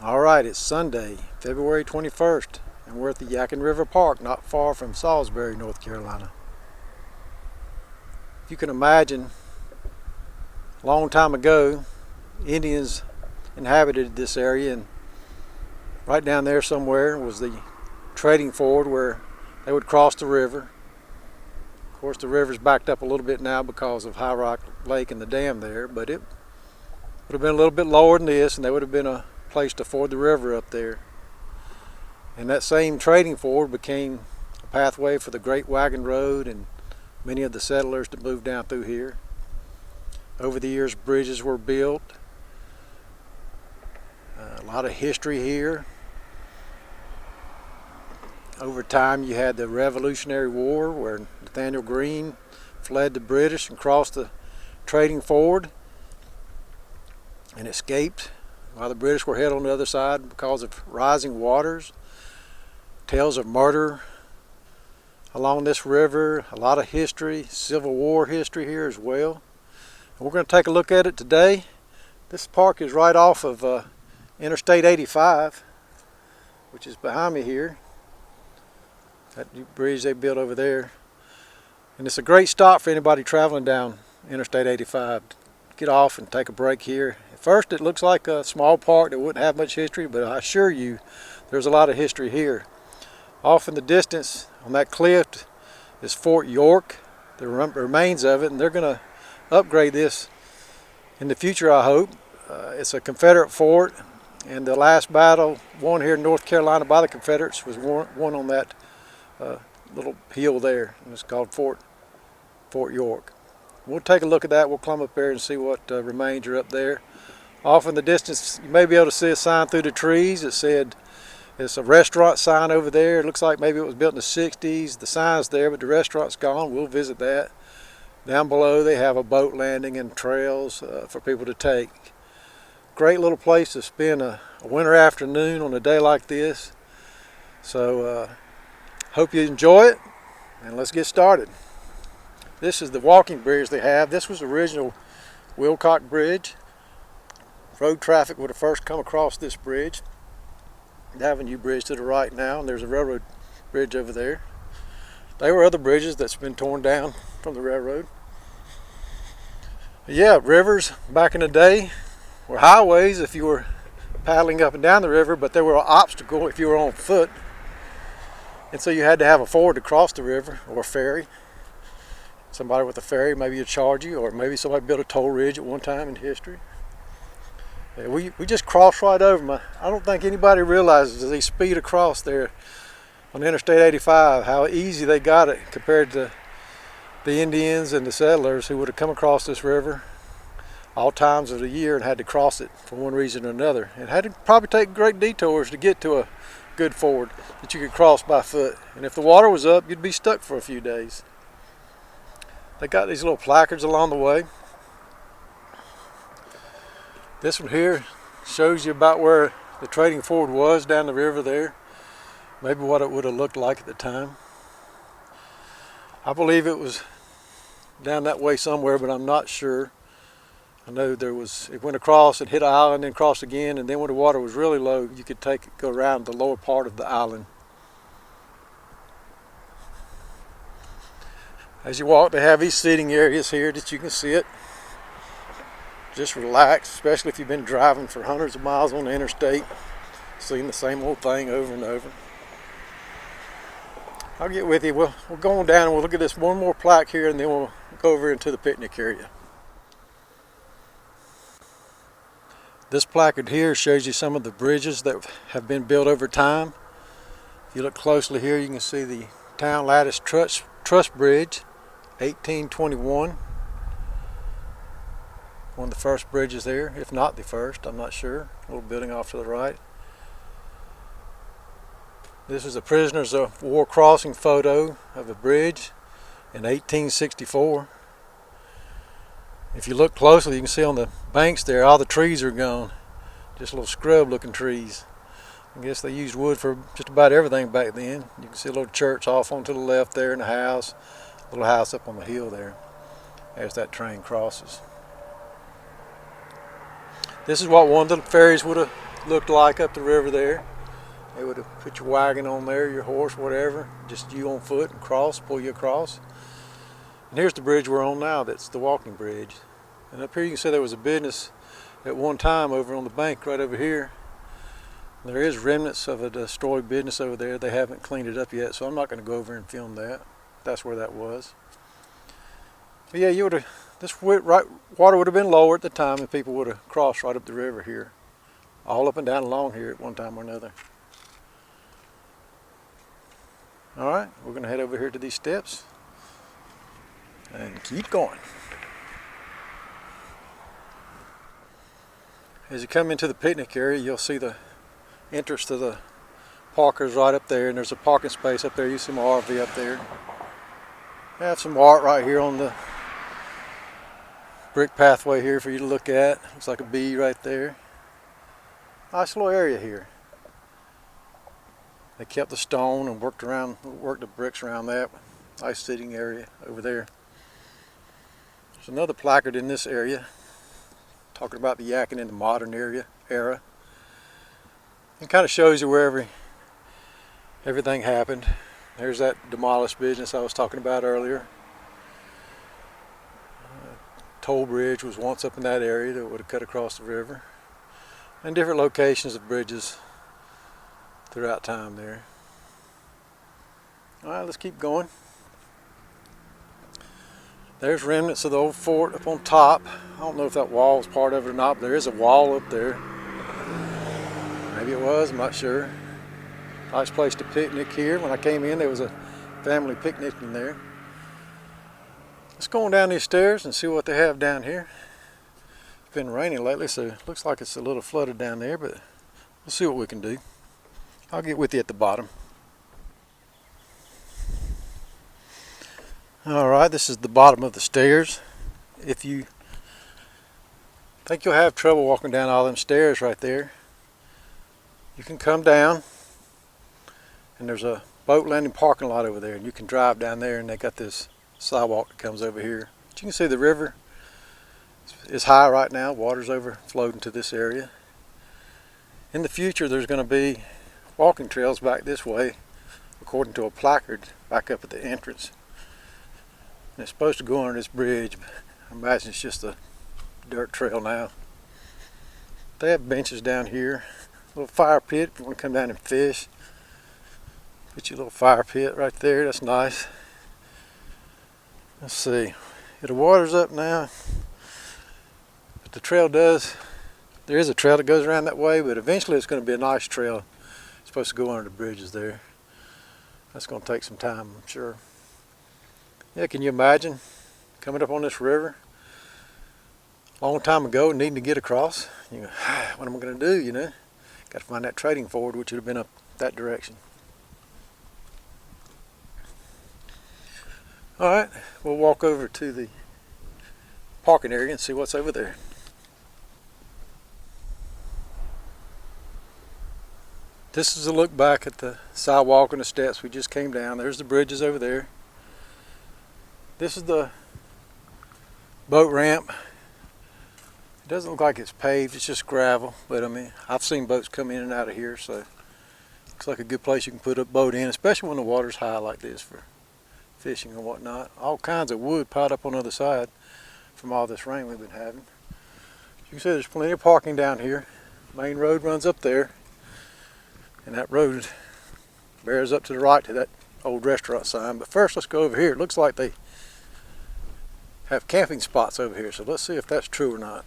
Alright, it's Sunday, February 21st, and we're at the Yadkin River Park, not far from Salisbury, North Carolina. If you can imagine, a long time ago, Indians inhabited this area, and right down there somewhere was the trading ford where they would cross the river. Of course, the river's backed up a little bit now because of High Rock Lake and the dam there, but it would have been a little bit lower than this, and there would have been a place to ford the river up there. And that same trading ford became a pathway for the Great Wagon Road and many of the settlers that moved down through here. Over the years, bridges were built. A lot of history here. Over time, you had the Revolutionary War where Nathaniel Greene fled the British and crossed the trading ford and escaped while the British were held on the other side because of rising waters. Tales of murder along this river, a lot of history, Civil War history here as well. And we're going to take a look at it today. This park is right off of Interstate 85, which is behind me here. That new bridge they built over there. And it's a great stop for anybody traveling down Interstate 85. Get off and take a break here. At first it looks like a small park that wouldn't have much history, but I assure you there's a lot of history here. Off in the distance on that cliff is Fort York, the remains of it, and they're going to upgrade this in the future, I hope. It's a Confederate fort, and the last battle won here in North Carolina by the Confederates was won on that little hill there, and it's called Fort York. We'll take a look at that. We'll climb up there and see what remains are up there. Off in the distance, you may be able to see a sign through the trees that said it's a restaurant sign over there. It looks like maybe it was built in the 60s. The sign's there, but the restaurant's gone. We'll visit that. Down below, they have a boat landing and trails for people to take. Great little place to spend a winter afternoon on a day like this. So, hope you enjoy it, and let's get started. This is the walking bridge they have. This was the original Wilcox Bridge. Road traffic would have first come across this bridge. They have a new bridge to the right now, and there's a railroad bridge over there. There were other bridges that's been torn down from the railroad. Yeah, rivers back in the day were highways if you were paddling up and down the river, but they were an obstacle if you were on foot. And so you had to have a ford to cross the river, or a ferry. Somebody with a ferry, maybe you'd charge you, or maybe somebody built a toll ridge at one time in history. Yeah, we just crossed right over them. I don't think anybody realizes as they speed across there on Interstate 85 how easy they got it compared to the Indians and the settlers who would have come across this river all times of the year and had to cross it for one reason or another. And had to probably take great detours to get to a good ford that you could cross by foot. And if the water was up, you'd be stuck for a few days. They got these little placards along the way. This one here shows you about where the trading ford was down the river there. Maybe what it would have looked like at the time. I believe it was down that way somewhere, but I'm not sure. I know it went across and hit an island, then crossed again, and then when the water was really low, you could go around the lower part of the island. As you walk, they have these seating areas here that you can sit. Just relax, especially if you've been driving for hundreds of miles on the interstate, seeing the same old thing over and over. I'll get with you. We'll go on down and we'll look at this one more plaque here, and then we'll go over into the picnic area. This placard here shows you some of the bridges that have been built over time. If you look closely here, you can see the Town Lattice Truss Bridge, 1821. One of the first bridges there, if not the first, I'm not sure. A little building off to the right. This is a prisoners of war crossing photo of a bridge in 1864. If you look closely, you can see on the banks there, all the trees are gone. Just little scrub looking trees. I guess they used wood for just about everything back then. You can see a little church off on to the left there, and a house. A little house up on the hill there as that train crosses. This is what one of the ferries would have looked like up the river there. They would have put your wagon on there, your horse, whatever, just you on foot and pull you across. And here's the bridge we're on now. That's the walking bridge. And up here you can see there was a business at one time over on the bank right over here. There is remnants of a destroyed business over there. They haven't cleaned it up yet, so I'm not going to go over and film that. That's where that was. But yeah, water would have been lower at the time, and people would have crossed right up the river here, all up and down along here at one time or another. All right, we're going to head over here to these steps and keep going. As you come into the picnic area, you'll see the entrance to the parkers right up there, and there's a parking space up there. You see my RV up there. I have some art right here on the brick pathway here for you to look at. Looks like a bee right there. Nice little area here. They kept the stone and worked the bricks around that. Nice sitting area over there. There's another placard in this area talking about the Yadkin in the modern era. It kind of shows you where everything happened. There's that demolished business I was talking about earlier. Toll bridge was once up in that area that would have cut across the river. And different locations of bridges throughout time there. Alright, let's keep going. There's remnants of the old fort up on top. I don't know if that wall was part of it or not, but there is a wall up there. Maybe it was, I'm not sure. Nice place to picnic here. When I came in, there was a family picnicking there. Let's go on down these stairs and see what they have down here. It's been raining lately, so it looks like it's a little flooded down there, but we'll see what we can do. I'll get with you at the bottom. Alright, this is the bottom of the stairs. If you think you'll have trouble walking down all them stairs right there, you can come down, and there's a boat landing parking lot over there, and you can drive down there, and they got this sidewalk that comes over here. But you can see the river is high right now. Water's overflowing to this area. In the future, there's going to be walking trails back this way, according to a placard back up at the entrance. And it's supposed to go under this bridge, but I imagine it's just a dirt trail now. They have benches down here, a little fire pit if you want to come down and fish. Put your little fire pit right there, that's nice. Let's see, the water's up now, but the trail there is a trail that goes around that way, but eventually it's going to be a nice trail. It's supposed to go under the bridges there. That's going to take some time, I'm sure. Yeah, can you imagine coming up on this river a long time ago, needing to get across? You go, what am I going to do, you know? Got to find that trading ford, which would have been up that direction. Alright, we'll walk over to the parking area and see what's over there. This is a look back at the sidewalk and the steps we just came down. There's the bridges over there. This is the boat ramp. It doesn't look like it's paved, it's just gravel, but I mean, I've seen boats come in and out of here, so looks like a good place you can put a boat in, especially when the water's high like this for fishing and whatnot. All kinds of wood piled up on the other side from all this rain we've been having. You can see there's plenty of parking down here. Main road runs up there, and that road bears up to the right to that old restaurant sign. But first, let's go over here. It looks like they have camping spots over here, so let's see if that's true or not.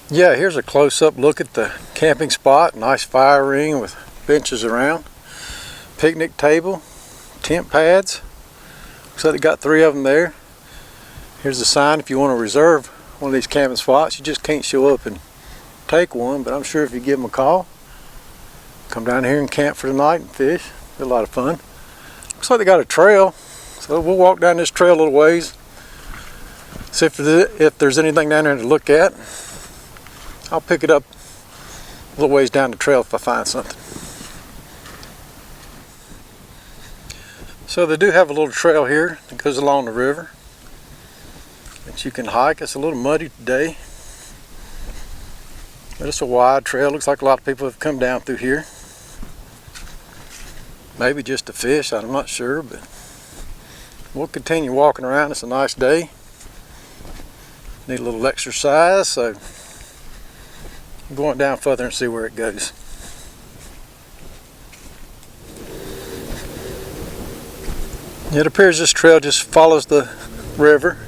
Yeah, here's a close-up look at the camping spot. Nice fire ring with benches around. Picnic table, tent pads. Looks like they got 3 of them there. Here's the sign if you want to reserve one of these camping spots. You just can't show up and take one, but I'm sure if you give them a call, come down here and camp for the night and fish. Be a lot of fun. Looks like they got a trail, so we'll walk down this trail a little ways. See if there's anything down there to look at. I'll pick it up a little ways down the trail if I find something. So they do have a little trail here that goes along the river that you can hike. It's a little muddy today. But it's a wide trail. Looks like a lot of people have come down through here. Maybe just to fish, I'm not sure, but we'll continue walking around. It's a nice day. Need a little exercise, so I'm going down further and see where it goes. It appears this trail just follows the river.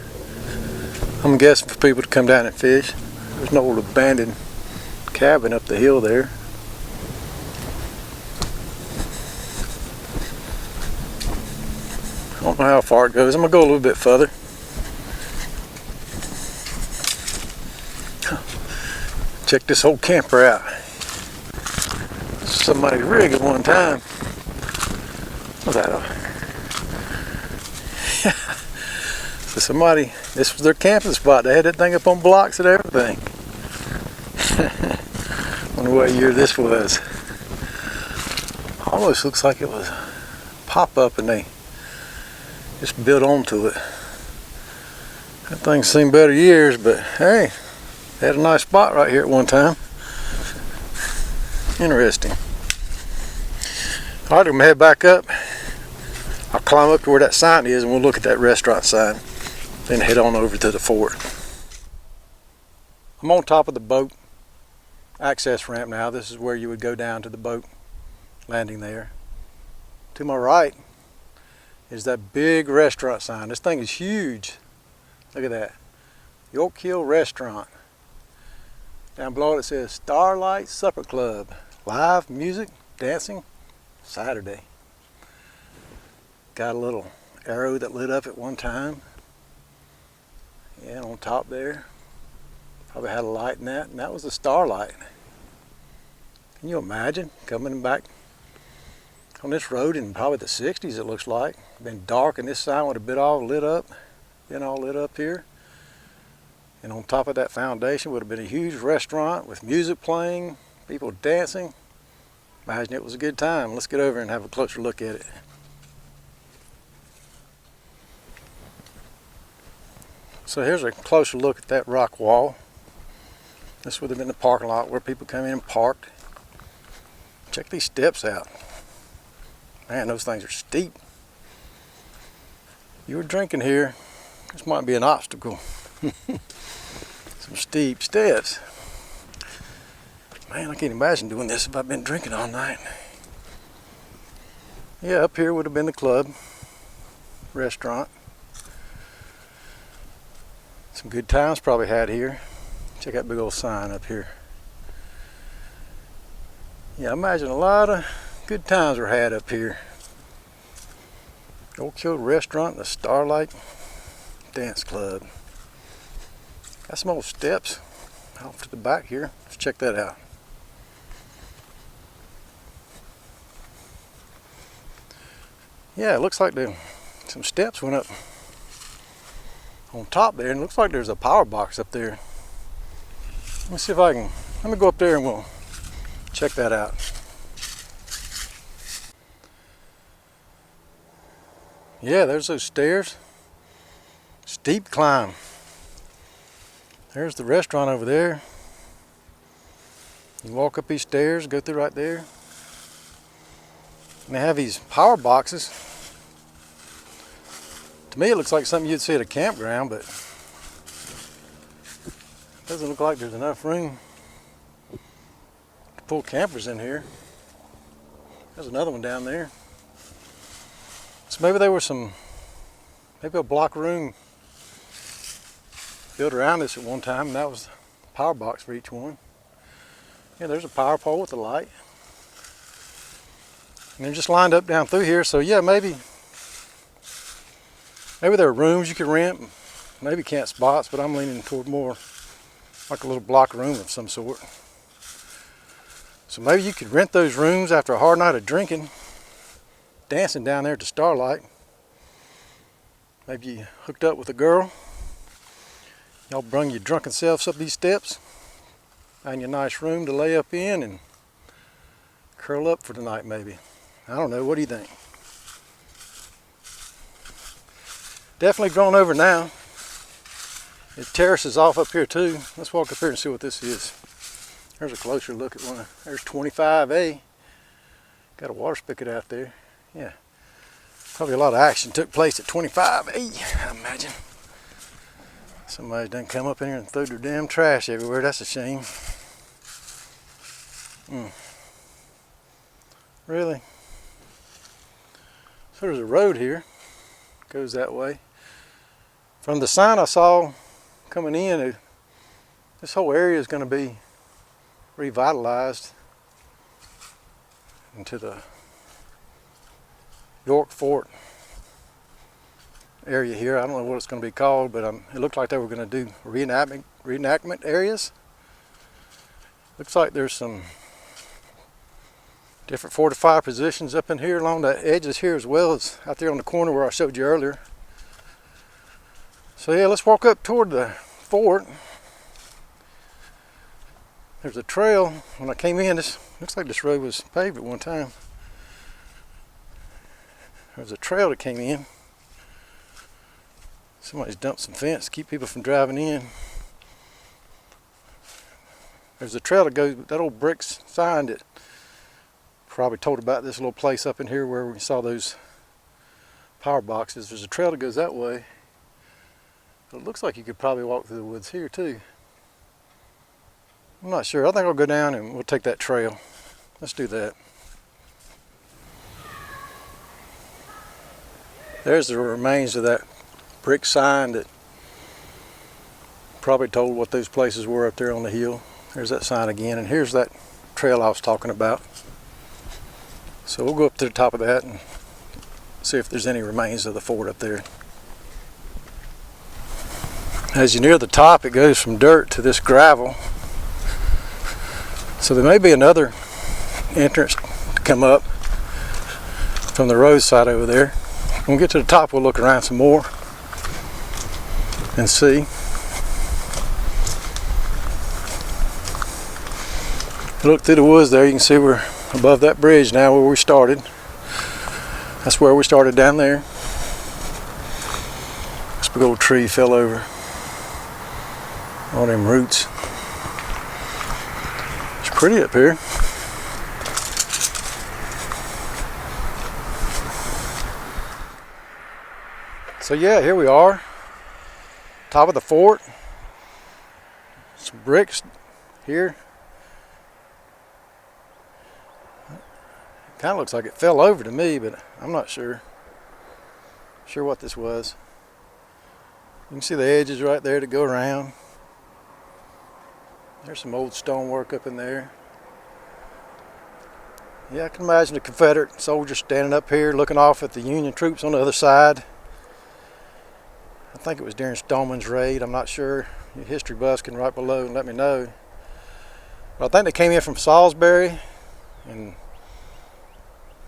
I'm guessing for people to come down and fish. There's an old abandoned cabin up the hill there. I don't know how far it goes. I'm going to go a little bit further. Check this whole camper out. Somebody's rig at one time. What's that? So somebody, this was their camping spot. They had that thing up on blocks and everything. Wonder what year this was. Almost looks like it was pop up and they just built onto it. That thing's seen better years, but hey, they had a nice spot right here at one time. Interesting. Alright, I'm gonna head back up. I'll climb up to where that sign is and we'll look at that restaurant sign. Then head on over to the fort. I'm on top of the boat access ramp now. This is where you would go down to the boat landing there. To my right is that big restaurant sign. This thing is huge. Look at that. York Hill Restaurant. Down below it says Starlight Supper Club. Live music, dancing, Saturday. Got a little arrow that lit up at one time. Yeah, on top there. Probably had a light in that, and that was the Starlight. Can you imagine coming back on this road in probably the 60s, it looks like. Been dark and this sign would have been all lit up. Been all lit up here. And on top of that foundation would have been a huge restaurant with music playing, people dancing. Imagine it was a good time. Let's get over and have a closer look at it. So here's a closer look at that rock wall. This would have been the parking lot where people come in and parked. Check these steps out. Man, those things are steep. You were drinking here, this might be an obstacle. Some steep steps. Man, I can't imagine doing this if I've been drinking all night. Yeah, up here would have been the club, restaurant. Some good times probably had here. Check that big old sign up here. Yeah, I imagine a lot of good times were had up here. Old Hill Restaurant and the Starlight Dance Club. Got some old steps off to the back here. Let's check that out. Yeah, it looks like some steps went up on top there, and it looks like there's a power box up there. Let me see if I can, let me go up there and we'll check that out. Yeah, there's those stairs. Steep climb. There's the restaurant over there. You walk up these stairs, go through right there. And they have these power boxes. To me it looks like something you'd see at a campground, but it doesn't look like there's enough room to pull campers in here. There's another one down there. So maybe there was maybe a block room built around this at one time, and that was the power box for each one. Yeah, there's a power pole with a light. And they're just lined up down through here, so yeah, maybe there are rooms you could rent, maybe camp spots, but I'm leaning toward more like a little block room of some sort. So maybe you could rent those rooms after a hard night of drinking, dancing down there at the Starlight. Maybe you hooked up with a girl. Y'all brung your drunken selves up these steps. Find you a nice room to lay up in and curl up for the night maybe. I don't know, what do you think? Definitely grown over now. It terraces off up here too. Let's walk up here and see what this is. There's a closer look at one. There's 25A. Got a water spigot out there. Yeah. Probably a lot of action took place at 25A, I imagine. Somebody done come up in here and threw their damn trash everywhere. That's a shame. Really? So there's a road here. Goes that way. From the sign I saw coming in, this whole area is going to be revitalized into the York Fort area here. I don't know what it's going to be called, but it looked like they were going to do reenactment areas. Looks like there's some different fortified positions up in here along the edges here, as well as out there on the corner where I showed you earlier. So yeah, let's walk up toward the fort. There's a trail. When I came in, this looks like this road was paved at one time. There's a trail that came in. Somebody's dumped some fence to keep people from driving in. There's a trail that goes, that old brick sign that probably told about this little place up in here where we saw those power boxes. There's a trail that goes that way. But it looks like you could probably walk through the woods here too. I'm not sure. I think I'll go down and we'll take that trail. Let's do that. There's the remains of that brick sign that probably told what those places were up there on the hill. There's that sign again, and here's that trail I was talking about. So we'll go up to the top of that and see if there's any remains of the fort up there. As you near the top, it goes from dirt to this gravel. So there may be another entrance to come up from the roadside over there. When we get to the top, we'll look around some more and see. Look through the woods there, you can see we're above that bridge now where we started. That's where we started down there. This big old tree fell over. All them roots. It's pretty up here. So yeah, here we are. Top of the fort. Some bricks here. Kind of looks like it fell over to me, but I'm not sure what this was. You can see the edges right there to go around. There's some old stonework up in there. Yeah, I can imagine a Confederate soldier standing up here looking off at the Union troops on the other side. I think it was during Stoneman's raid. I'm not sure. Your history buffs can write below and let me know. But I think they came in from Salisbury and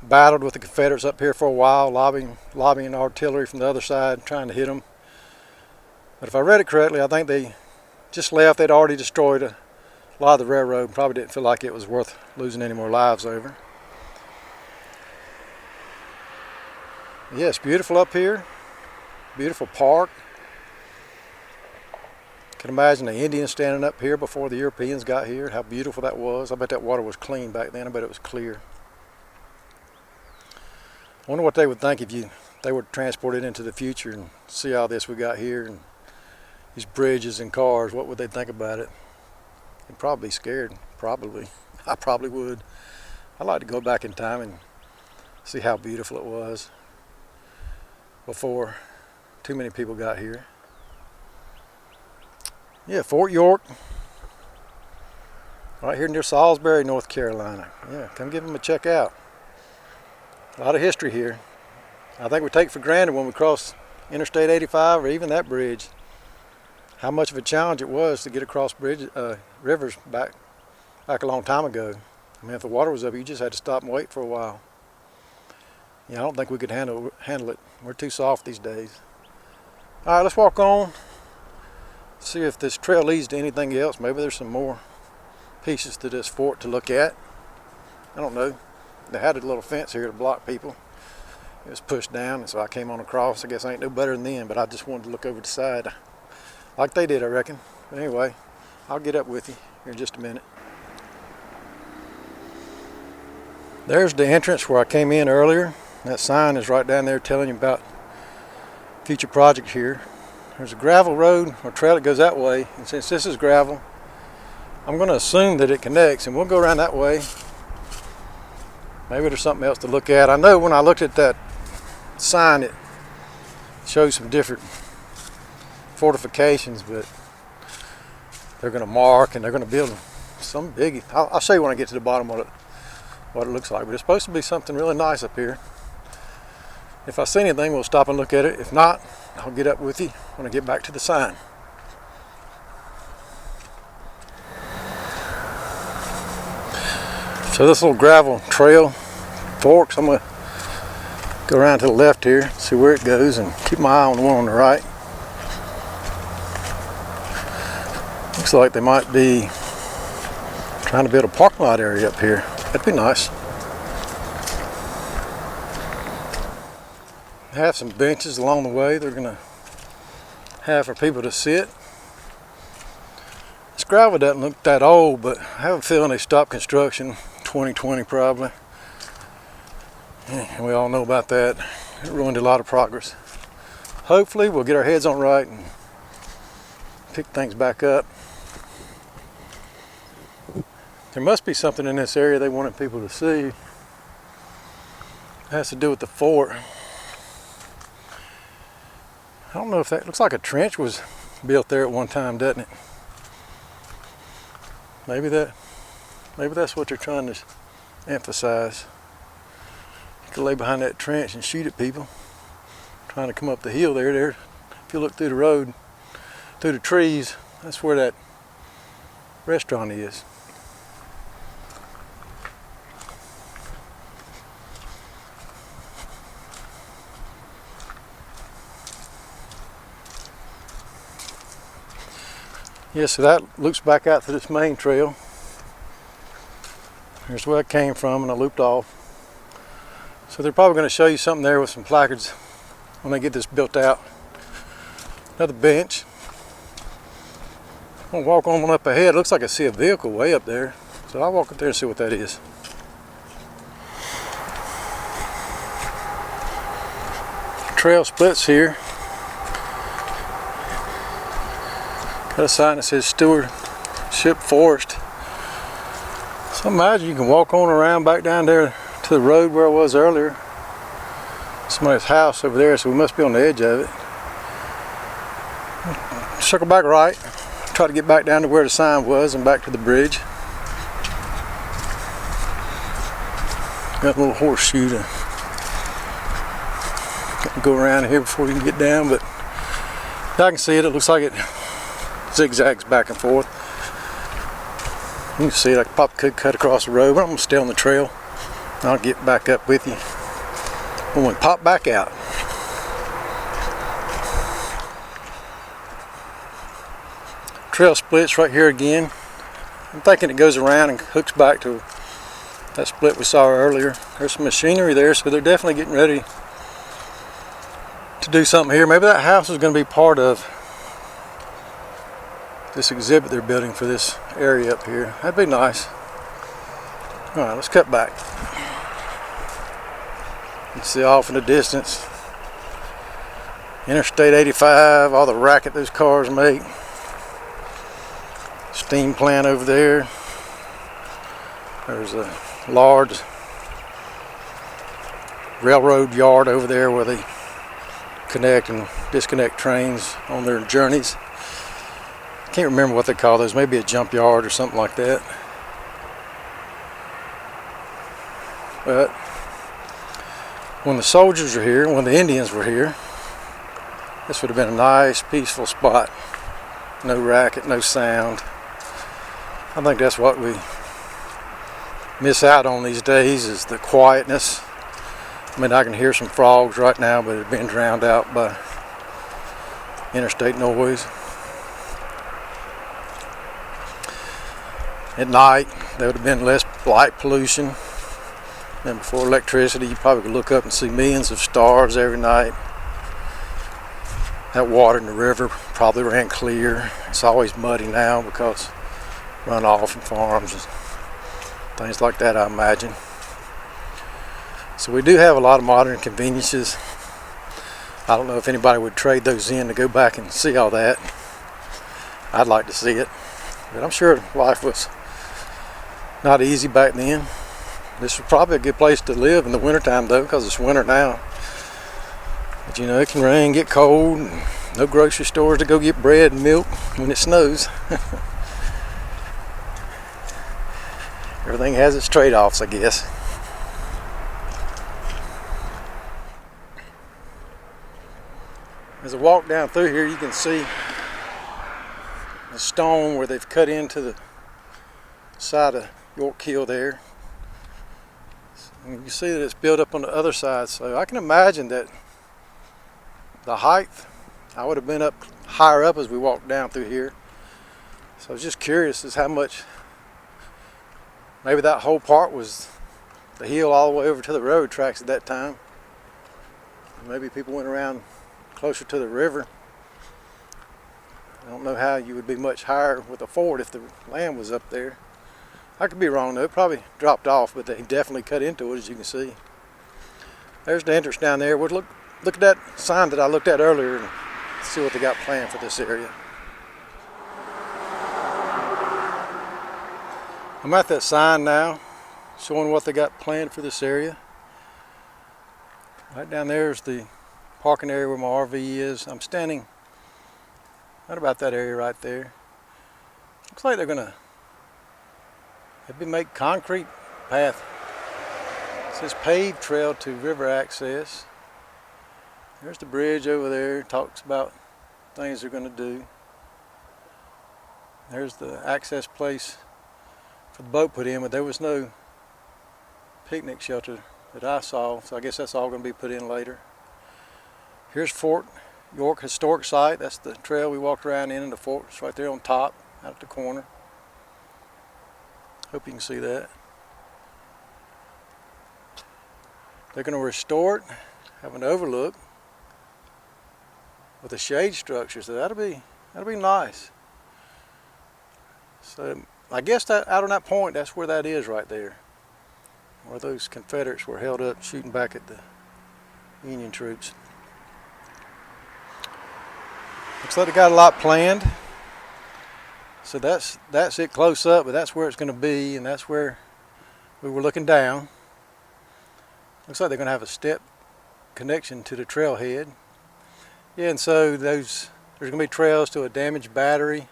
battled with the Confederates up here for a while, lobbying artillery from the other side, trying to hit them. But if I read it correctly, I think they just left. They'd already destroyed a lot of the railroad and probably didn't feel like it was worth losing any more lives over. Yeah, it's beautiful up here. Beautiful park. Can imagine the Indians standing up here before the Europeans got here. How beautiful that was. I bet that water was clean back then. I bet it was clear. I wonder what they would think if they were transported into the future and see all this we got here and these bridges and cars. What would they think about it? They'd probably be scared. Probably. I probably would. I'd like to go back in time and see how beautiful it was before too many people got here. Yeah, Fort York. Right here near Salisbury, North Carolina. Yeah, come give them a check out. A lot of history here. I think we take for granted when we cross Interstate 85 or even that bridge how much of a challenge it was to get across rivers back a long time ago. I mean, if the water was up, you just had to stop and wait for a while. Yeah, I don't think we could handle it. We're too soft these days. All right, let's walk on. See if this trail leads to anything else. Maybe there's some more pieces to this fort to look at. I don't know. They had a little fence here to block people. It was pushed down, and so I came on across. I guess I ain't no better than them, but I just wanted to look over the side like they did, I reckon. But anyway, I'll get up with you here in just a minute. There's the entrance where I came in earlier. That sign is right down there telling you about future project here. There's a gravel road or trail that goes that way, and since this is gravel, I'm going to assume that it connects, and we'll go around that way. Maybe there's something else to look at. I know when I looked at that sign, it shows some different fortifications, but they're going to mark and they're going to build some biggie. I'll show you when I get to the bottom what it looks like, but it's supposed to be something really nice up here. If I see anything, we'll stop and look at it. If not, I'll get up with you when I get back to the sign. So this little gravel trail forks. I'm going to go around to the left here, see where it goes, and keep my eye on the one on the right. Looks like they might be trying to build a parking lot area up here. That'd be nice. Have some benches along the way they're going to have for people to sit. This gravel doesn't look that old, but I have a feeling they stopped construction 2020 probably. And we all know about that. It ruined a lot of progress. Hopefully we'll get our heads on right and pick things back up. There must be something in this area they wanted people to see. It has to do with the fort. I don't know if that looks like a trench was built there at one time, doesn't it? Maybe that's what they're trying to emphasize. You can lay behind that trench and shoot at people trying to come up the hill there. If you look through the road, through the trees, that's where that restaurant is. Yeah, so that loops back out to this main trail. Here's where I came from, and I looped off. So they're probably going to show you something there with some placards when they get this built out. Another bench. I'm going to walk on one up ahead. Looks like I see a vehicle way up there. So I'll walk up there and see what that is. Trail splits here. Got a sign that says Stewardship Forest. So imagine you can walk on around back down there to the road where I was earlier. Somebody's house over there, so we must be on the edge of it. Circle back right. Try to get back down to where the sign was and back to the bridge. Got a little horseshoe to go around here before you can get down, but I can see it. It looks like it zigzags back and forth. You can see it. I could cut across the road, but I'm going to stay on the trail. And I'll get back up with you when we pop back out. Trail splits right here again. I'm thinking it goes around and hooks back to that split we saw earlier. There's some machinery there, so they're definitely getting ready to do something here. Maybe that house is going to be part of this exhibit they're building for this area up here. That'd be nice. Alright, let's cut back. You can see off in the distance Interstate 85, all the racket those cars make. Steam plant over there. There's a large railroad yard over there where they connect and disconnect trains on their journeys. Can't remember what they call those, maybe a jump yard or something like that. But when the soldiers were here, when the Indians were here, this would have been a nice, peaceful spot. No racket, no sound. I think that's what we miss out on these days, is the quietness. I mean, I can hear some frogs right now, but it's being drowned out by interstate noise. At night, there would have been less light pollution. And before electricity, you probably could look up and see millions of stars every night. That water in the river probably ran clear. It's always muddy now because runoff from farms and things like that, I imagine. So we do have a lot of modern conveniences. I don't know if anybody would trade those in to go back and see all that. I'd like to see it, but I'm sure life was not easy back then. This was probably a good place to live in the wintertime though, because it's winter now. But you know, it can rain, get cold, and no grocery stores to go get bread and milk when it snows. Everything has its trade-offs, I guess. As I walk down through here, you can see the stone where they've cut into the side of York Hill there. And you can see that it's built up on the other side, so I can imagine that the height, I would have been up higher up as we walked down through here. So I was just curious as how much, maybe that whole part was the hill all the way over to the railroad tracks at that time. Maybe people went around closer to the river. I don't know how you would be much higher with a ford if the land was up there. I could be wrong though, it probably dropped off, but they definitely cut into it, as you can see. There's the entrance down there. We'll look at that sign that I looked at earlier and see what they got planned for this area. I'm at that sign now, showing what they got planned for this area. Right down there is the parking area where my RV is. I'm standing right about that area right there. Looks like they're gonna make concrete path. It says paved trail to river access. There's the bridge over there. It talks about things they're gonna do. There's the access place for the boat put in, but there was no picnic shelter that I saw, so I guess that's all gonna be put in later. Here's Fort York Historic Site. That's the trail we walked around in, and the fort's right there on top, out at the corner. Hope you can see that. They're going to restore it, have an overlook with a shade structure, so that'll be nice. So I guess that out on that point, that's where that is right there, where those Confederates were held up shooting back at the Union troops. Looks like they got a lot planned. So that's it close up, but that's where it's going to be, and that's where we were looking down. Looks like they're going to have a step connection to the trailhead. Yeah, and so there's going to be trails to a damaged battery,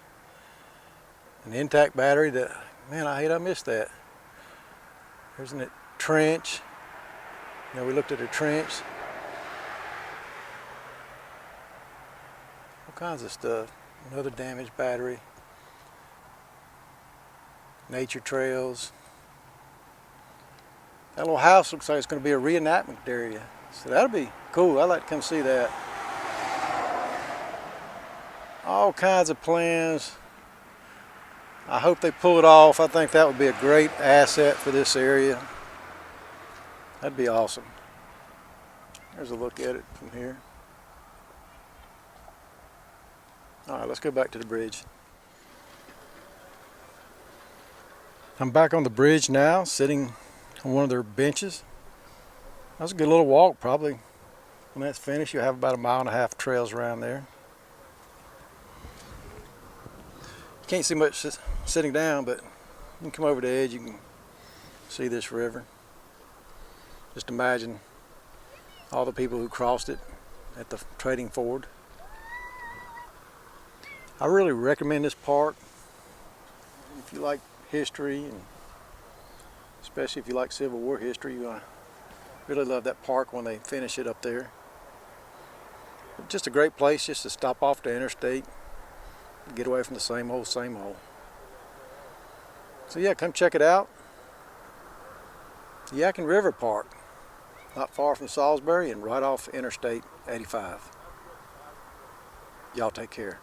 an intact battery that, man, I hate I missed that. There's a trench. You know, we looked at a trench. All kinds of stuff. Another damaged battery. Nature trails. That little house looks like it's going to be a reenactment area. So that'll be cool. I'd like to come see that. All kinds of plans. I hope they pull it off. I think that would be a great asset for this area. That'd be awesome. There's a look at it from here. All right, let's go back to the bridge. I'm back on the bridge now, sitting on one of their benches. That was a good little walk. Probably when that's finished, you'll have about 1.5 miles trails around there. You can't see much sitting down, but you can come over the edge, you can see this river. Just imagine all the people who crossed it at the trading ford. I really recommend this park if you like history, and especially if you like Civil War history. You really love that park when they finish it up there. But just a great place just to stop off the interstate and get away from the same old, same old. So yeah, come check it out. Yadkin River Park, not far from Salisbury and right off Interstate 85. Y'all take care.